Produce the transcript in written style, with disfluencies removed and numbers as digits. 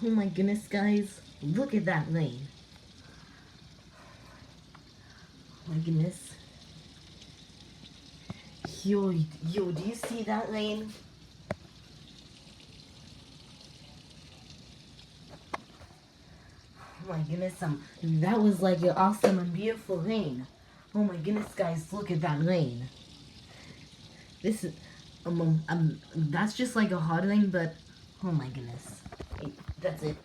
Oh my goodness, guys. Look at that lane. Oh my goodness. Yo, do you see that lane? Oh my goodness, that was like an awesome and beautiful lane. Oh my goodness, guys, look at that lane. This is, that's just like a hard lane, but oh my goodness. That's it.